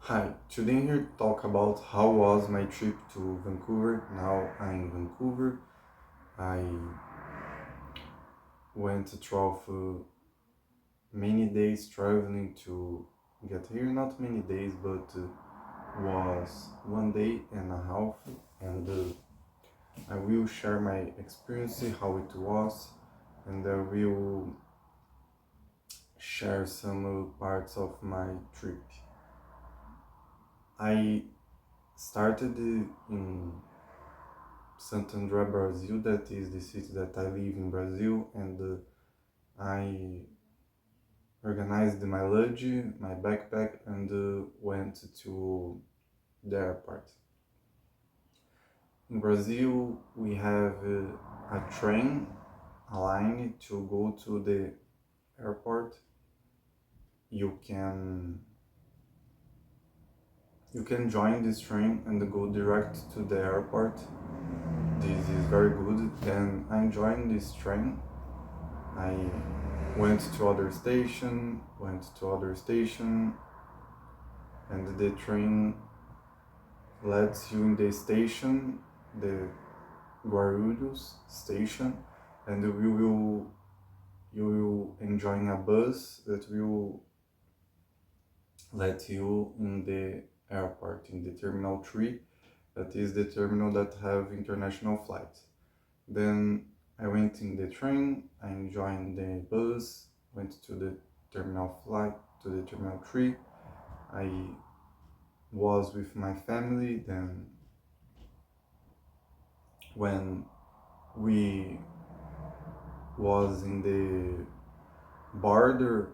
Hi, today here to talk about how was my trip to Vancouver. Now I'm in Vancouver. I went through many days traveling to get here. Not many days, but was 1 day and a half. And I will share my experience, how it was, and I will share some parts of my trip. I started in Santander, Brazil. That is the city that I live in Brazil, and I organized my luggage, my backpack, and went to the airport. In Brazil, we have a train, a line to go to the airport. You can you can join this train and go direct to the airport. This is very good. Then I joined this train. I went to other station, and the train lets you in the station, the Guarulhos station, and you will enjoy a bus that will let you in the airport, in the Terminal 3, that is the terminal that have international flights. Then I went in the train, I enjoyed the bus, went to the terminal flight, to the Terminal 3. I was with my family. Then when we was in the border,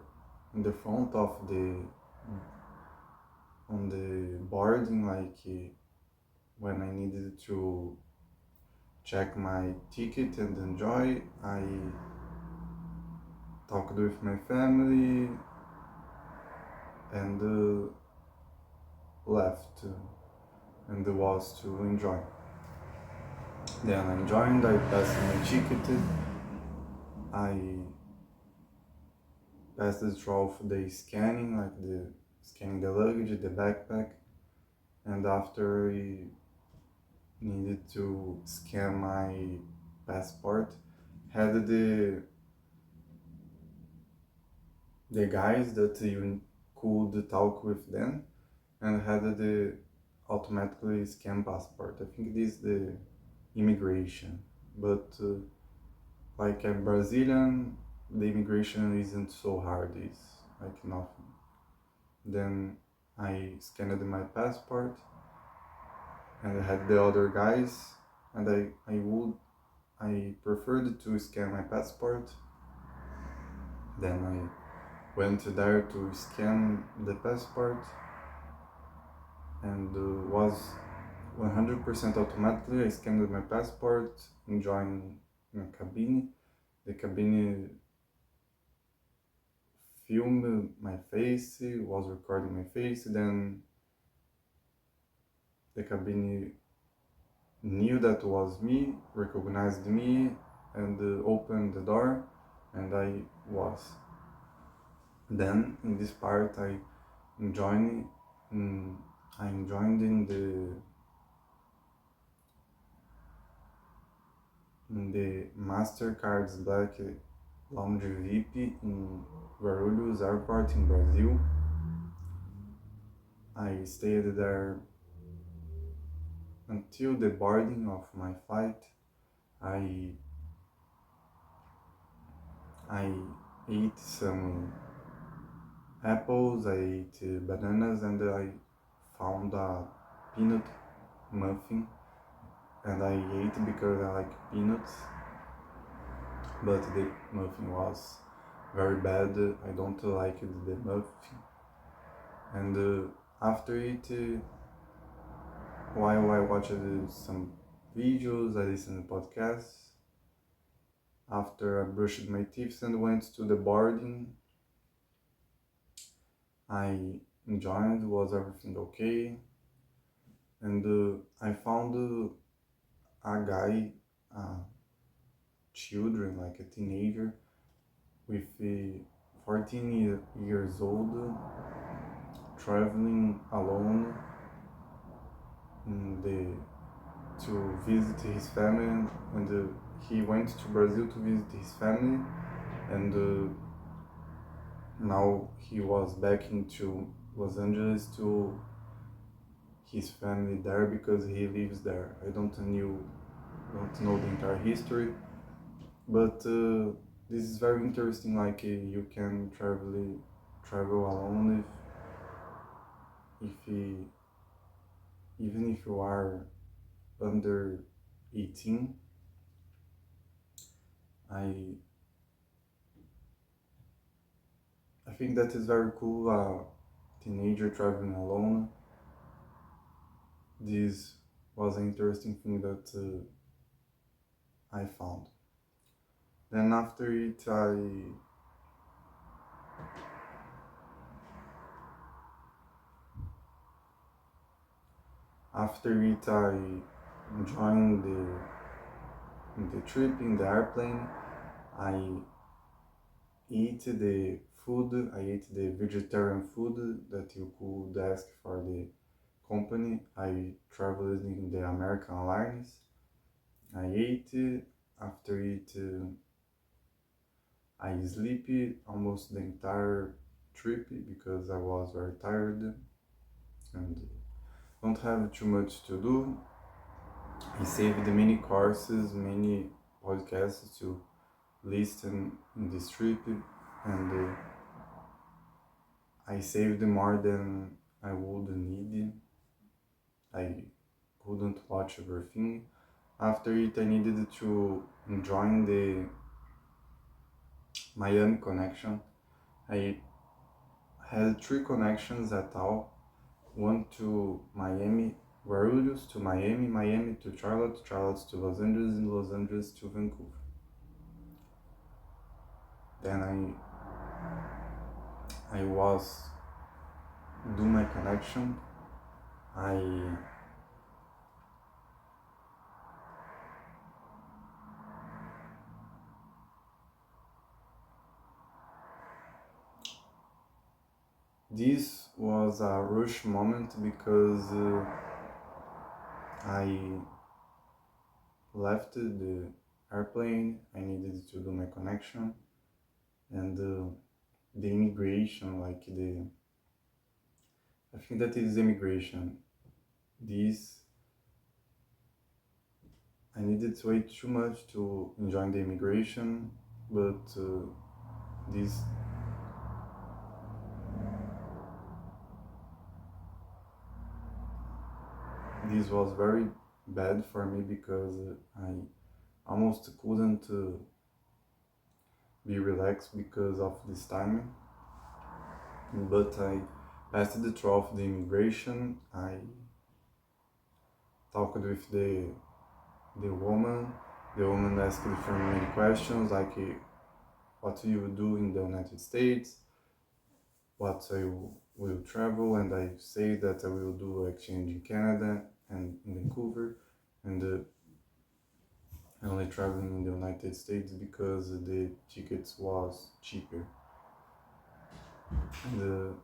in the front of the on the boarding, like when I needed to check my ticket and enjoy, I talked with my family and left and was to enjoy. Then I joined, I passed my ticket, I passed through the scanning, like the scanning the luggage, the backpack, and after I needed to scan my passport, had the guys that you could talk with them, and had the automatically scan passport. I think this is the immigration, but like I'm Brazilian, the immigration isn't so hard. It's like nothing. Then I scanned my passport, and I had the other guys, and I preferred to scan my passport. Then I went there to scan the passport, and was 100% automatically. I scanned my passport, enjoying my cabin. The cabin filmed my face, was recording my face. Then the cabin knew that was me, recognized me, and opened the door, and I was. Then in this part, joined. In, I joined in the Mastercard's Black Lounge VIP in Guarulhos Airport in Brazil. I stayed there until the boarding of my flight. I I ate some apples, I ate bananas, and I found a peanut muffin, and I ate because I like peanuts, but the muffin was very bad. I don't like the muffin. And after it, while I watched some videos, I listened to podcasts. After I brushed my teeth and went to the boarding, I enjoyed. Was everything okay? And I found a guy, children, like a teenager, with 14 years old, traveling alone to visit his family, and he went to Brazil to visit his family, and now he was back into Los Angeles to his family there because he lives there. I don't know the entire history, but this is very interesting. Like you can travel alone if even if you are under 18. I I think that is very cool. Teenager traveling alone. This was an interesting thing that I found. Then after it I joined the trip in the airplane. I ate the food. I ate the vegetarian food that you could ask for the company. I traveled in the American Airlines. I ate it. After it, I sleep almost the entire trip because I was very tired and don't have too much to do. I saved many courses, many podcasts to listen in this trip, and I saved more than I would need. I couldn't watch everything. After it, I needed to join the Miami connection. I had three connections at all. One to Miami, Guarulhos to Miami, Miami to Charlotte, Charlotte to Los Angeles, and Los Angeles to Vancouver. Then I was do my connection. I This was a rush moment because I left the airplane. I needed to do my connection, and the immigration, like I think that is immigration. This I needed to wait too much to enjoy the immigration, but this this was very bad for me because I almost couldn't be relaxed because of this time. But I passed the through of the immigration. I talked with the woman. The woman asked for many questions like what do you do in the United States, what I will travel, and I say that I will do exchange in Canada and in Vancouver, and I only traveling in the United States because the tickets was cheaper. And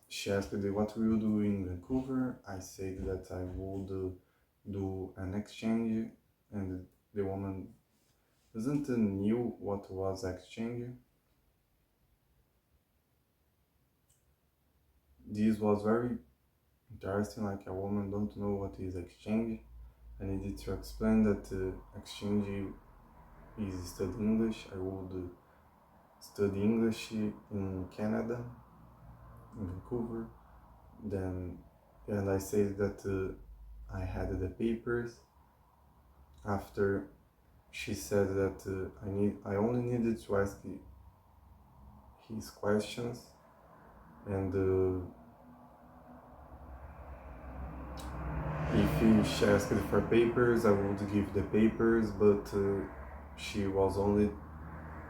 she asked me what will you do in Vancouver. I said that I would do an exchange, and the woman doesn't knew what was exchange. This was very interesting. Like a woman don't know what is exchange. I needed to explain that exchange is study English. I would study English in Canada, in Vancouver. Then, and I said that I had the papers. After she said that I only needed to ask his questions, and if she asked for papers, I would give the papers, but she was only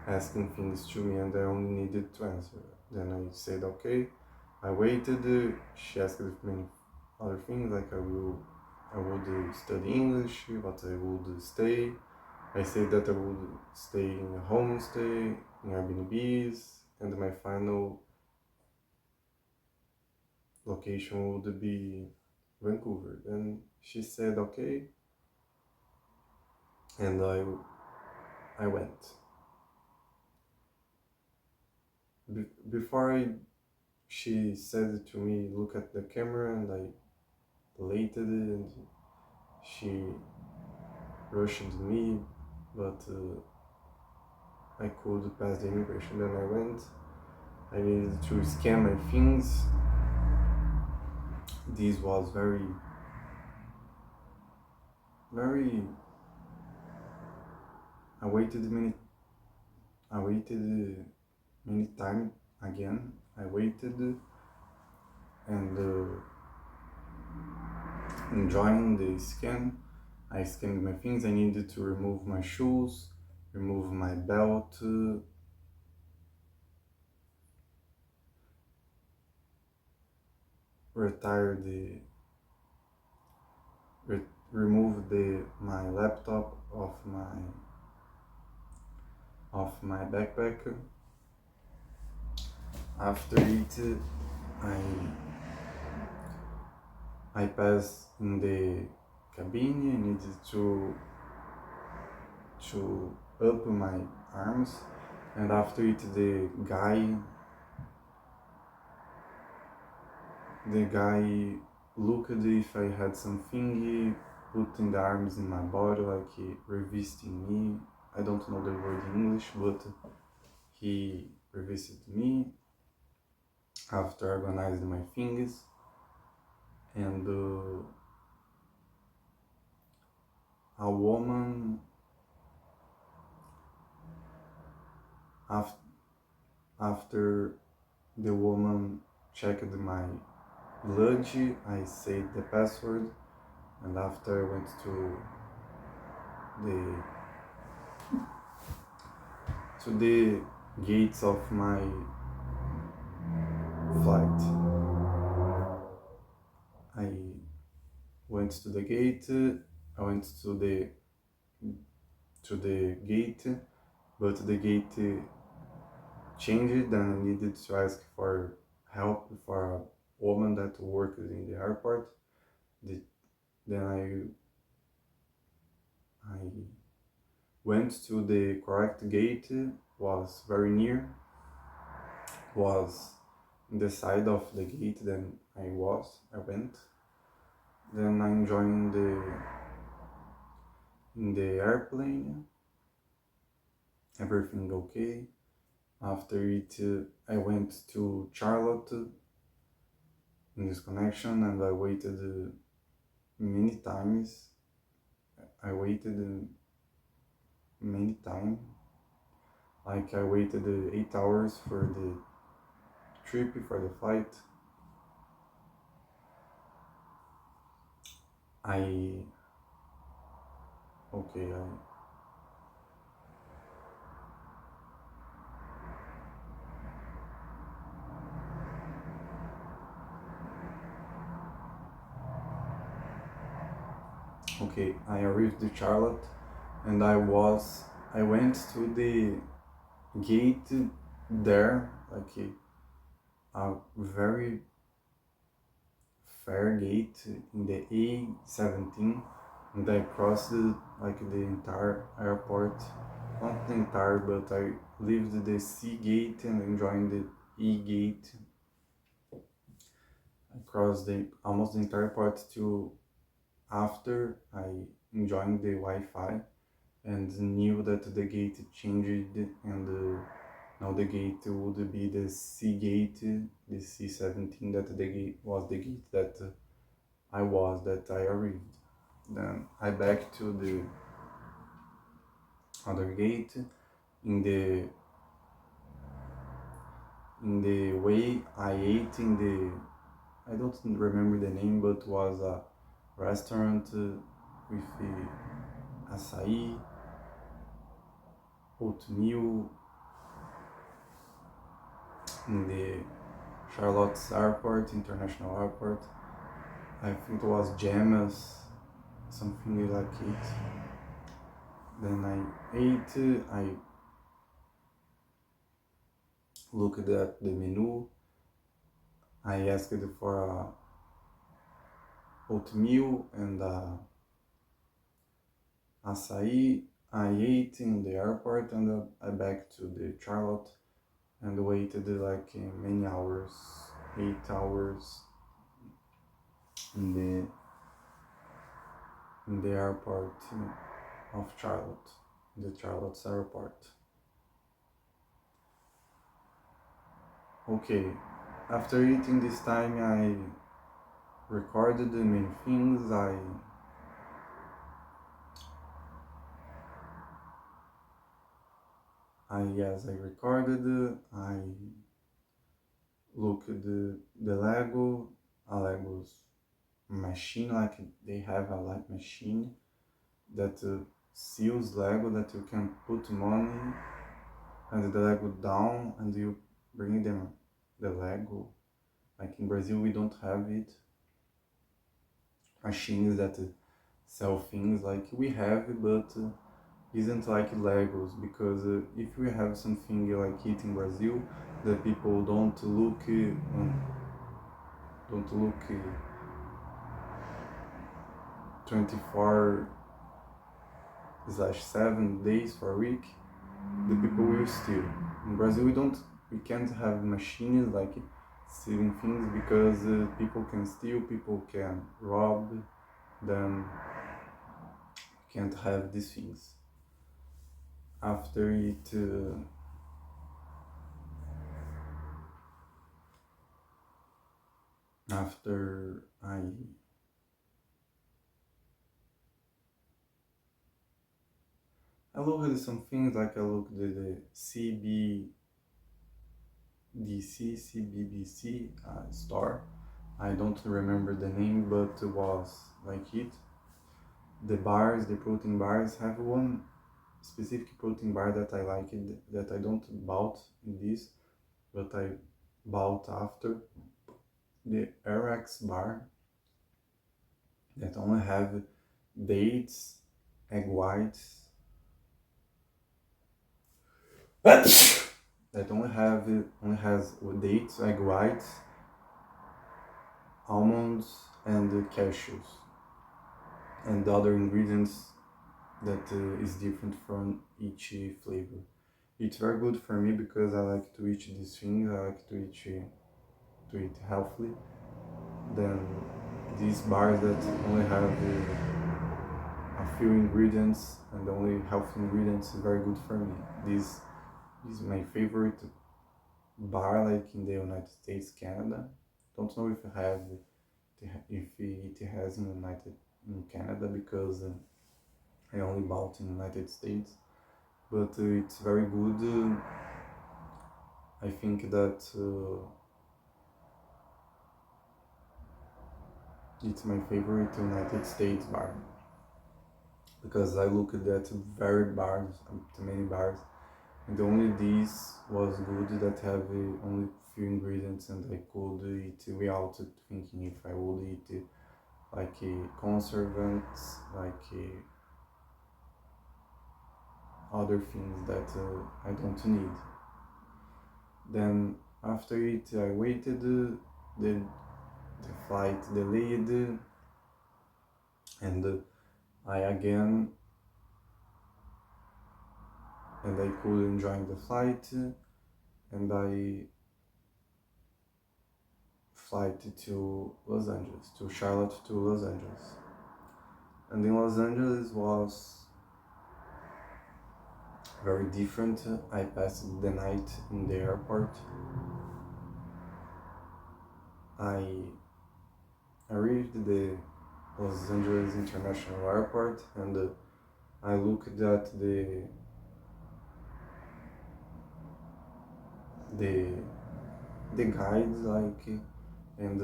asking things to me and I only needed to answer. Then I said okay. I waited. She asked many other things like I would study English, but I would stay. I said that I would stay in a homestay, in Airbnbs, and my final location would be Vancouver. Then she said okay, and I went. Before she said to me, look at the camera, and I played it, and she rushed me, but I could pass the immigration. Then I went. I needed to scan my things. This was very, very. I waited many. I waited many time again. I waited and enjoying the scan. I scanned my things. I needed to remove my shoes, remove my belt, retire the, remove the my laptop of my backpack. After it, I I passed in the cabin. I needed to up my arms, and after it, the guy looked if I had something. He put in the arms in my body, like he revisiting me. I don't know the word in English, but he revisited me after organizing my things, and a woman after after the woman checked my luggage. I said the password, and after I went the to the gates of my flight. I went to the gate. I went to the gate, but the gate changed, and I needed to ask for help for a woman that worked in the airport. The, then I went to the correct gate. Was very near. Was in the side of the gate. Then I went. Then I joined in the airplane. Everything okay. After it, I went to Charlotte in this connection, and I waited many times. I waited many times. Like I waited 8 hours for the trip, for the flight. I okay. I arrived to Charlotte, and I went to the gate there, like a very fair gate in the A17, and I crossed like the entire airport, not the entire, but I left the C gate and enjoyed the E gate. I crossed almost the entire part to after I enjoyed the Wi-Fi and knew that the gate changed, and now the gate would be the C gate, the C17, that the gate was the gate that I arrived. Then I back to the other gate. In the way I ate in I don't remember the name, but was a restaurant with açaí, oatmeal, in the Charlotte's Airport, International Airport. I think it was Gemma's, something like it. Then I ate, I looked at the menu. I asked for oatmeal and açaí. I ate in the airport and I back to the Charlotte and waited like many hours, 8 hours in the airport of Charlotte, the Charlotte's airport. Okay, after eating this time, I recorded the main things. I recorded. I looked at the Lego, a Lego's machine, like they have a like machine that seals Lego that you can put money and the Lego down and you bring them the Lego. Like in Brazil, we don't have it. Machines that sell things like we have, but isn't like Legos because if we have something like it in Brazil, the people don't look 24/7 days for a week. The people will steal. In Brazil, we can't have machines like stealing things because people can steal, people can rob them. Can't have these things. After it, after I looked at some things like I looked at the CBDC store. I don't remember the name, but it was like it. The bars, the protein bars, have one specific protein bar that I like it, that I don't bought in this, but I bought after the RX bar that only have dates, egg whites, that only has dates, egg whites, almonds, and cashews, and the other ingredients that is different from each flavor. It's very good for me because I like to eat these things. I like to eat healthily. Then these bars that only have a few ingredients and only healthy ingredients is very good for me. This is my favorite bar, like in the United States, Canada. Don't know if it has in Canada because I only bought in United States, but it's very good. I think that it's my favorite United States bar because I looked at very bars, many bars, and only this was good that have only few ingredients and I could eat without thinking if I would eat like conservants, like other things that I don't need. Then after it, I waited. The flight delayed, and I again and I couldn't join the flight, and I flight to Los Angeles, to Charlotte to Los Angeles, and in Los Angeles was very different. I passed the night in the airport. I arrived the Los Angeles International Airport and I looked at the the guides like and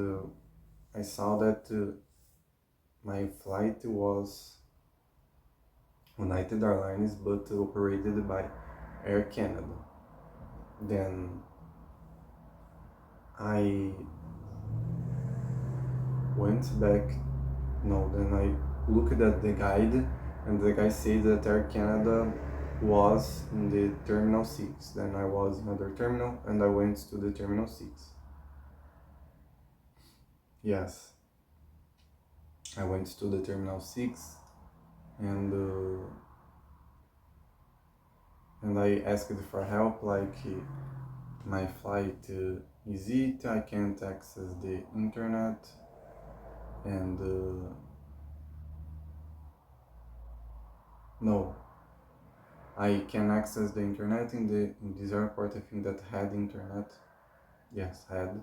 I saw that my flight was United Airlines but operated by Air Canada. Then I went back. No, then I looked at the guide, and the guy said that Air Canada was in the Terminal 6. Then I was in another terminal, and I went to the Terminal 6. Yes. I went to the Terminal 6 and I asked for help, like my flight is it, I can't access the internet, and no, I can access the internet in this airport. I think that had internet. Yes, had.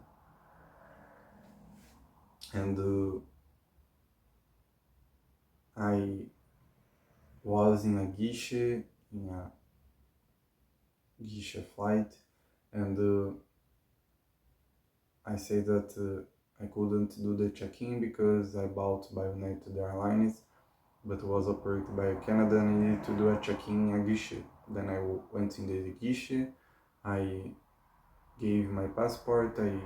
And I was in a guichet flight, and I say that I couldn't do the check-in because I bought by United Airlines, but was operated by Canada and I needed to do a check-in in a guichet. Then I went in the guichet, I gave my passport, I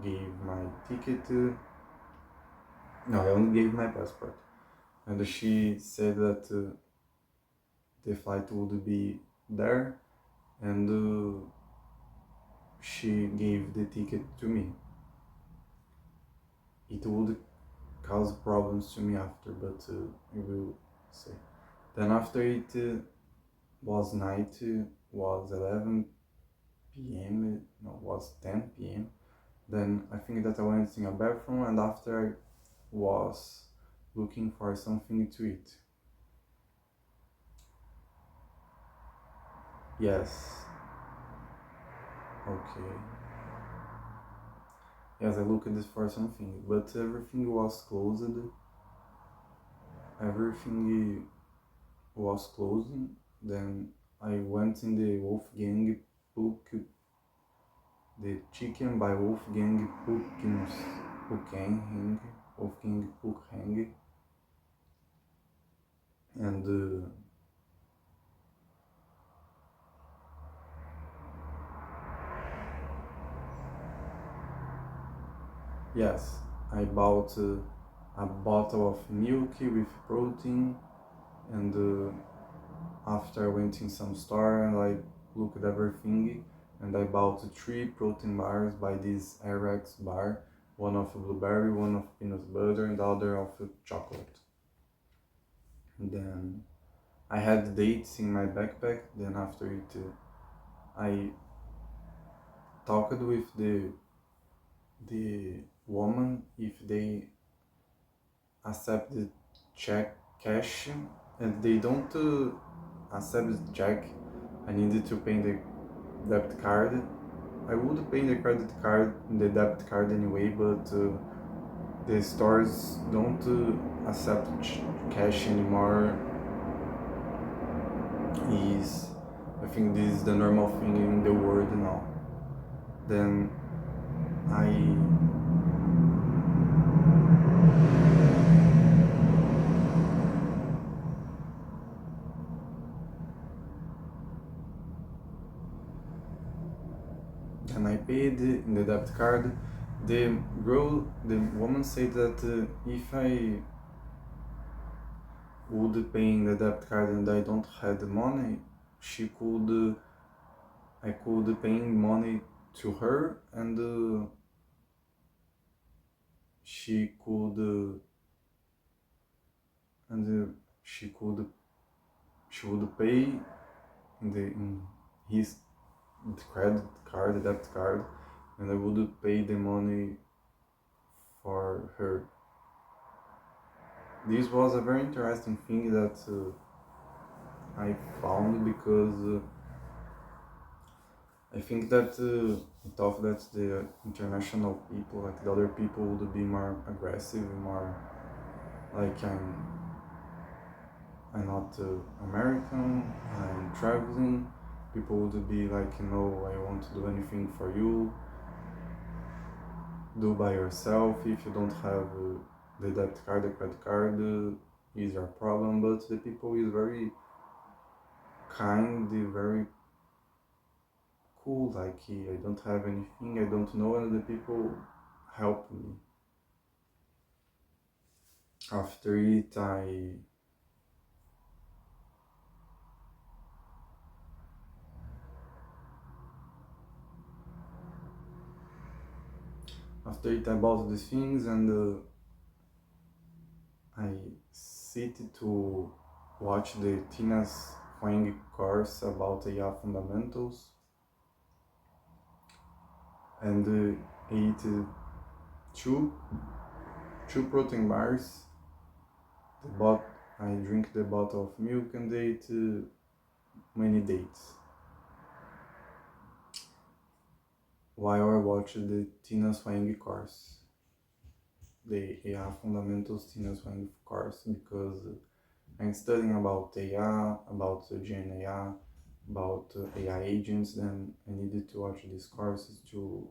gave my ticket. No, I only gave my passport. And she said that the flight would be there, and she gave the ticket to me. It would cause problems to me after, but I will say. Then after it was night, was 11 p.m., no, was 10 p.m. Then I think that I went in a bathroom, and after I was looking for something to eat. Yes, okay. Yes, I looked for something, but everything was closed. Everything was closed. Then I went in the Wolfgang Puck, the chicken by Wolfgang Puckens, Puckenhang, Wolfgang Puckhang, and yes, I bought a bottle of milk with protein, and after I went in some store and I looked at everything, and I bought 3 protein bars by this RX bar, one of blueberry, one of peanut butter, and the other of chocolate. And then I had dates in my backpack. Then after it, I talked with the woman if they accept the check cash, and they don't accept the check. I needed to pay the debit card. I would pay the credit card, the debit card anyway, but the stores don't accept cash anymore. Is I think this is the normal thing in the world now. Then I paid in the debit card. The woman said that if I would pay in the debit card and I don't have the money, she could I could pay money to her, and she could and she could she would pay in his credit card, the debit card, and I would pay the money for her. This was a very interesting thing that I found, because I think that I thought that the international people, like the other people, would be more aggressive, more like I'm not American, I'm traveling. People would be like, no, I won't do anything for you. Do by yourself. If you don't have the debit card, the credit card, is your problem. But the people is very kind, very cool. Like I don't have anything, I don't know, and the people help me. After it, I bought these things, and city to watch the Tina's Huang course about AI fundamentals, and ate two two protein bars. The bot I drink the bottle of milk and ate many dates while I watched the Tina's Huang course, the AI fundamentals Tina's Huang course, because I'm studying about AI, about Gen AI, about AI agents. Then I needed to watch these courses to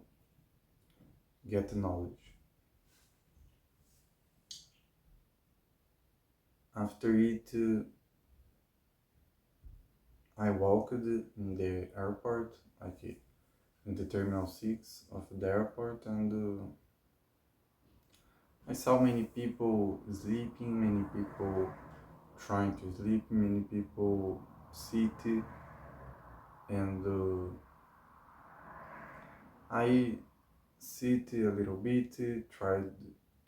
get the knowledge. After it, I walked in the airport, like in the Terminal 6 of the airport, and I saw many people sleeping, many people trying to sleep, many people sit, and I sit a little bit, tried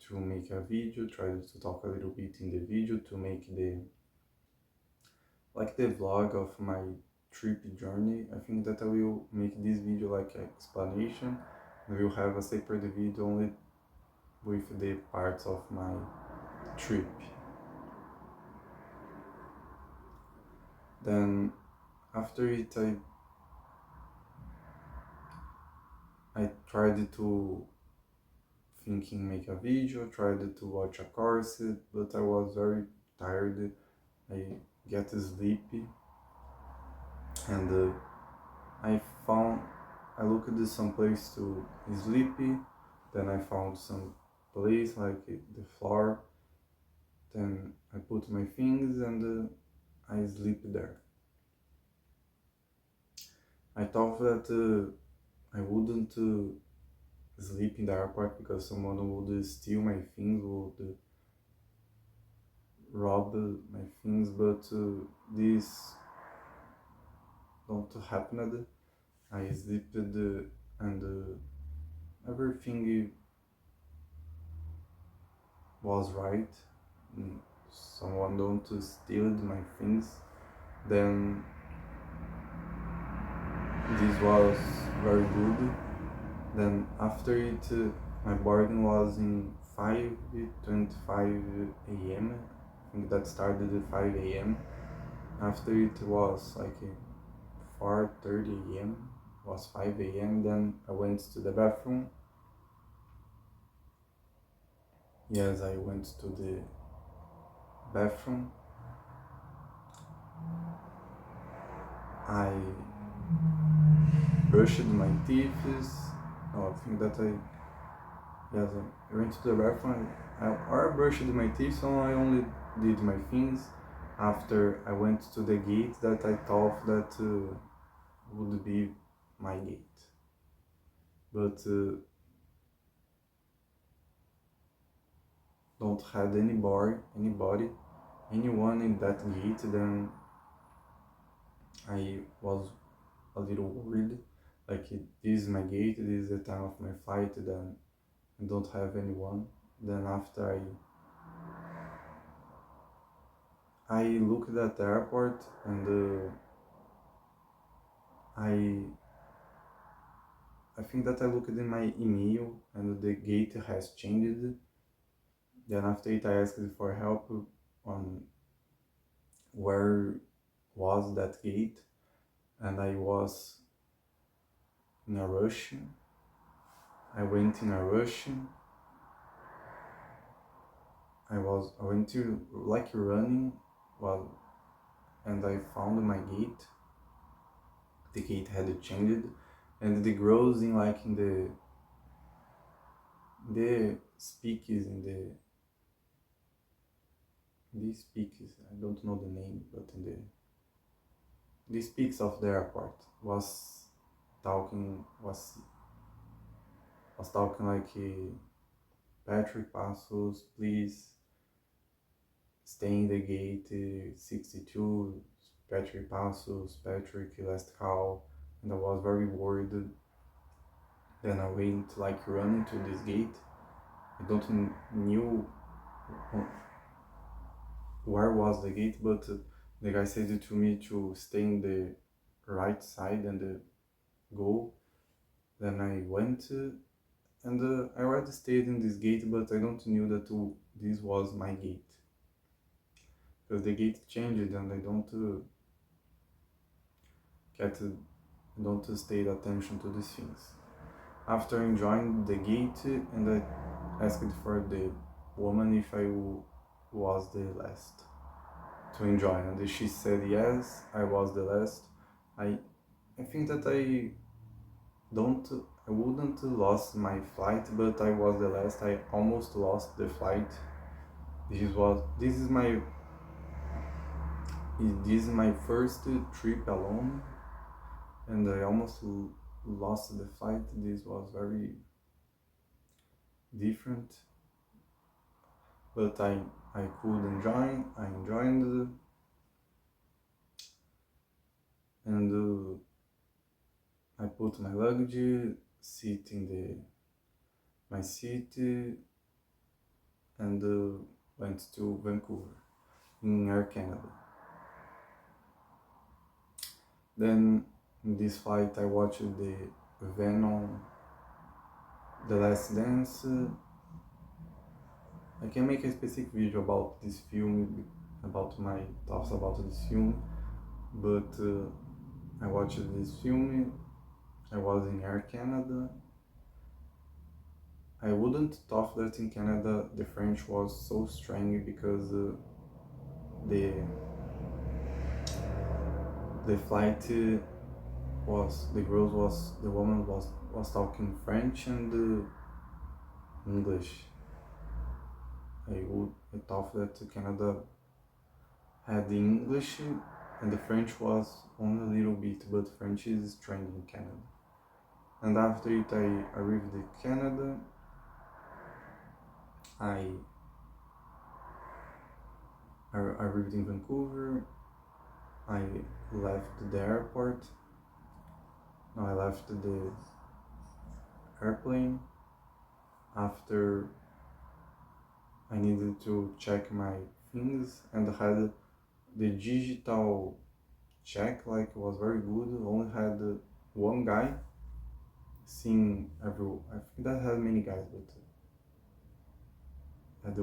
to make a video, tried to talk a little bit in the video to make the vlog of my trip journey. I think that I will make this video like an explanation. I will have a separate video only with the parts of my trip. Then after it, I tried to thinking make a video, tried to watch a course, but I was very tired. I get sleepy, and I found I looked at some place to sleepy. Then I found some place like the floor. Then I put my things and I sleep there. I thought that I wouldn't sleep in the airport because someone would steal my things, would rob my things, but this don't happen. I slept and everything was right. Someone don't steal my things. Then this was very good. Then after it, my boarding was in 5:25 a.m. I think that started at 5 a.m. After it was like 4:30 a.m. was 5 a.m. Then I went to the bathroom. Yes, I went to the bathroom. I brushed my teeth. Oh, I think that yes, I went to the bathroom. I brushed my teeth, so I only did my things. After I went to the gate that I thought that would be my gate, but don't had anyone in that gate. Then I was a little worried, like this is my gate, this is the time of my flight, then I don't have anyone. Then after I looked at the airport and I think that I looked in my email and the gate has changed. Then after it I asked for help on where was that gate, and I was in a rush. I went in a rush. I went to like running, well, and I found my gate. The gate had changed, and the girls in like in the speakers in the speakers, I don't know the name, but in the speaks of the airport talking was talking like Patrick Passos, please stay in the gate 62, Patrick Passos, Patrick last call, and I was very worried. Then I went like running to this gate. I don't knew where was the gate, but the guy said to me to stay in the right side and go. Then I went, and I already stayed in this gate, but I don't knew that this was my gate, because the gate changed and I get don't stay attention to these things. After enjoying the gate, and I asked for the woman if was the last to enjoy, and she said yes, I was the last. I I think that don't I wouldn't lost my flight, but I was the last. I almost lost the flight. This is my first trip alone, and I almost lost the flight. This was very different, but I could enjoy. I enjoyed, and I put my luggage, sit in my seat, and went to Vancouver in Air Canada. Then in this flight I watched the Venom, The Last Dance. I can make a specific video about this film, about my thoughts about this film, but I watched this film. I was in Air Canada. I wouldn't thought that in Canada the French was so strange, because the flight was the woman was talking French and English. I thought that Canada had the English and the French was only a little bit, but French is strange in Canada. And after it, I arrived in Canada. I arrived in Vancouver. I left the airport. No, I left the airplane. After, I needed to check my things, and I had the digital check, like, was very good. Only had one guy seeing everyone. I think that had many guys, but had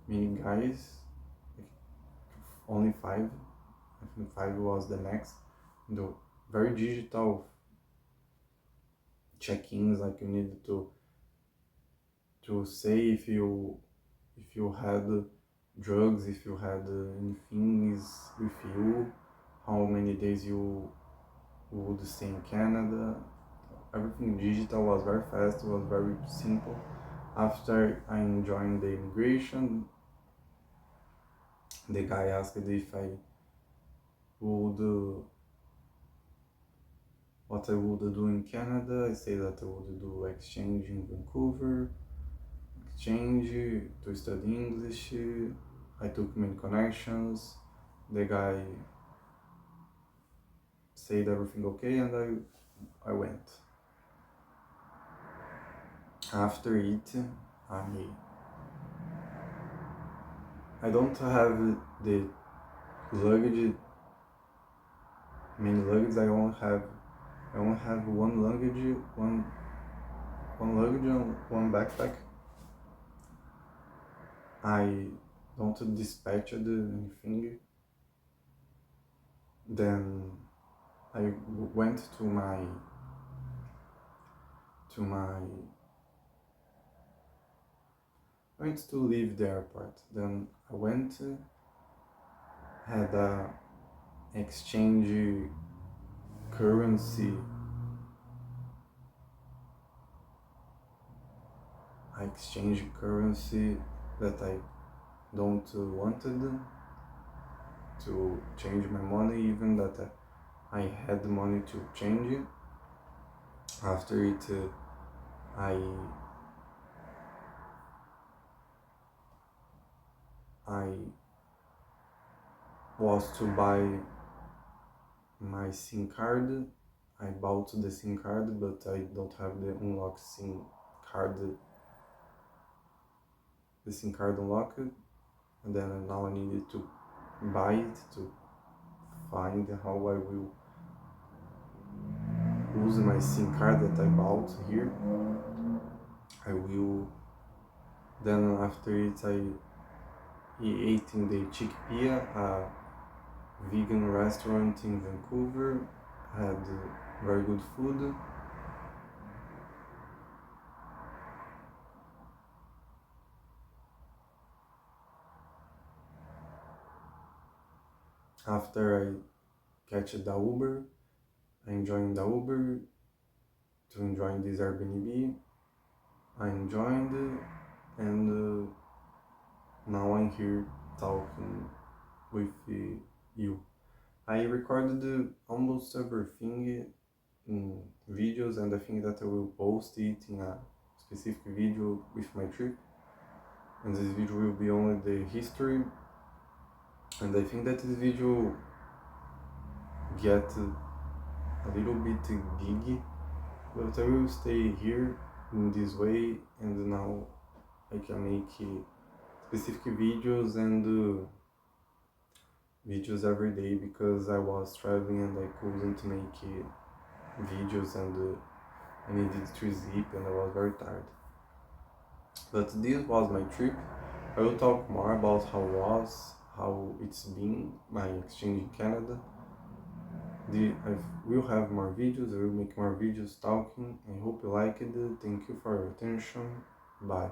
many guys, like only 5. I think 5 was the max. The very digital check-ins, like you needed to say if you had drugs, if you had anything with you, how many days you would stay in Canada. Everything digital, was very fast, was very simple. After I joined the immigration, the guy asked if I would what I would do in Canada. I said that I would do exchange in Vancouver, exchange to study English. I took many connections. The guy said everything okay, and I went. After it, I don't have the luggage, many luggage. I only have one luggage, one luggage and one backpack. I don't dispatch anything. Then I went to my went to leave the airport. Then I went, had a exchange currency. I exchanged currency that I don't wanted to change my money, even that I had the money to change it. After it, I was to buy my SIM card. I bought the SIM card, but I don't have the unlocked SIM card. The SIM card unlocked, and then now I needed to buy it, to find how I will use my SIM card that I bought here. I will, then after it I ate in the Chickpea, a vegan restaurant in Vancouver, had very good food. After I catch the Uber, I enjoyed the Uber to enjoy this Airbnb. I enjoyed it, and now I'm here talking with you. I recorded almost everything in videos, and I think that I will post it in a specific video with my trip. And this video will be only the history, and I think that this video get a little bit giggy, but I will stay here in this way, and now I can make specific videos and videos every day because I was traveling and I couldn't make videos, and I needed to sleep and I was very tired. But this was my trip. I will talk more about how it's been my exchange in Canada. I will have more videos, I will make more videos talking. I hope you like it. Thank you for your attention. Bye.